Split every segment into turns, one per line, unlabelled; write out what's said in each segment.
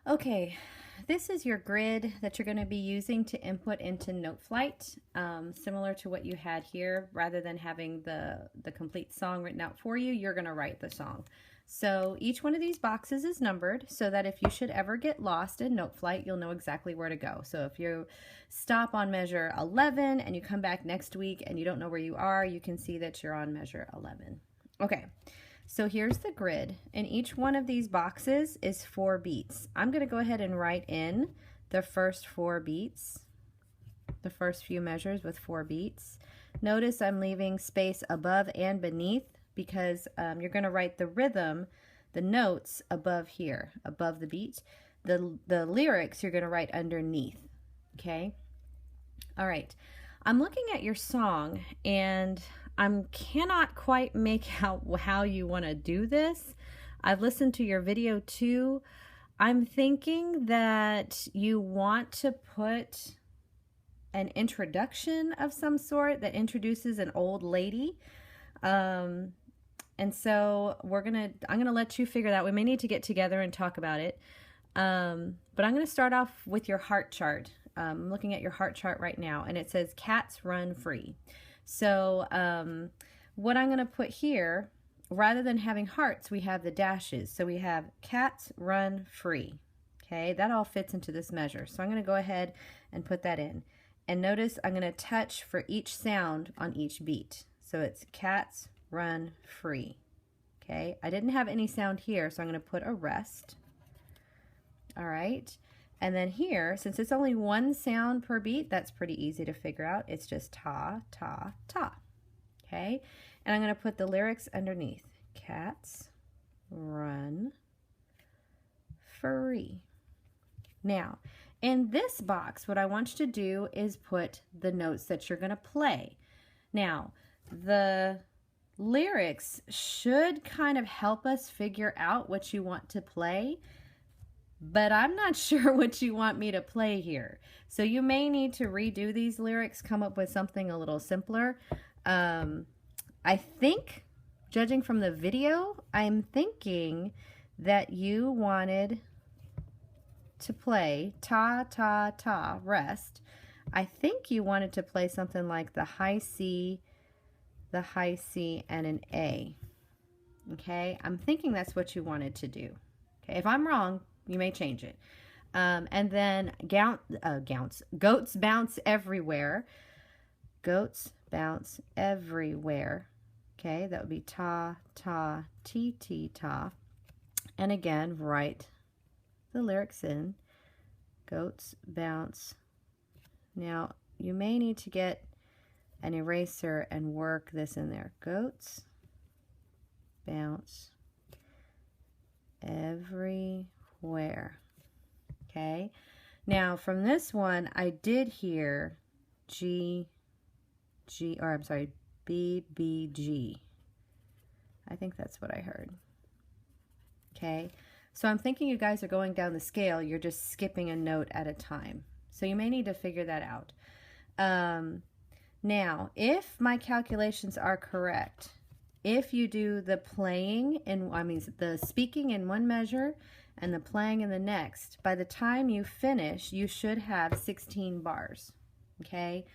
Okay, this is your grid that you're going to be using to input into NoteFlight, similar to what you had here. Rather than having the complete song written out for you, you're going to write the song. So each one of these boxes is numbered so that if you should ever get lost in NoteFlight, you'll know exactly where to go. So if you stop on measure 11 and you come back next week and you don't know where you are, you can see that you're on measure 11. Okay. So here's the grid, and each one of these boxes is 4 beats. I'm going to go ahead and write in the first 4 beats, the first few measures with 4 beats. Notice I'm leaving space above and beneath because you're going to write the rhythm, the notes above here, above the beat. The lyrics you're going to write underneath, okay? All right, I'm looking at your song and I cannot quite make out how you want to do this. I've listened to your video too. I'm thinking that you want to put an introduction of some sort that introduces an old lady. And so I'm gonna let you figure that out. We may need to get together and talk about it. But I'm gonna start off with your heart chart. I'm looking at your heart chart right now, and it says cats run free. So what I'm going to put here, rather than having hearts, we have the dashes. So we have cats run free. Okay, that all fits into this measure. So I'm going to go ahead and put that in. And notice I'm going to touch for each sound on each beat. So it's cats run free. Okay, I didn't have any sound here, so I'm going to put a rest. All right. And then here, since it's only one sound per beat, that's pretty easy to figure out. It's just ta, ta, ta. Okay? And I'm going to put the lyrics underneath. Cats run free. Now, in this box, what I want you to do is put the notes that you're going to play. Now, the lyrics should kind of help us figure out what you want to play, but I'm not sure what you want me to play here. So you may need to redo these lyrics, come up with something a little simpler. I think, judging from the video, I'm thinking that you wanted to play ta, ta, ta, rest. I think you wanted to play something like the high C, and an A. Okay, I'm thinking that's what you wanted to do. Okay, if I'm wrong, you may change it. And then goats bounce everywhere. Goats bounce everywhere. Okay, that would be ta, ta, ti, ti, ta. And again, write the lyrics in. Goats bounce. Now, you may need to get an eraser and work this in there. Goats bounce everywhere. Okay, now from this one I did hear B, B, G. I think that's what I heard. Okay, so I'm thinking you guys are going down the scale, you're just skipping a note at a time. So you may need to figure that out. Now, if my calculations are correct, if you do the playing the speaking in one measure and the playing in the next, by the time you finish, you should have 16 bars. Okay?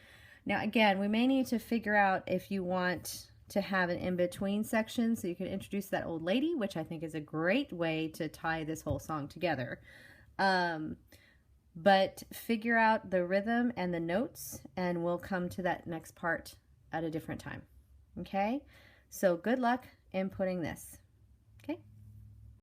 Now, again, we may need to figure out if you want to have an in-between section so you can introduce that old lady, which I think is a great way to tie this whole song together. But figure out the rhythm and the notes, and we'll come to that next part at a different time. Okay? So good luck inputting this.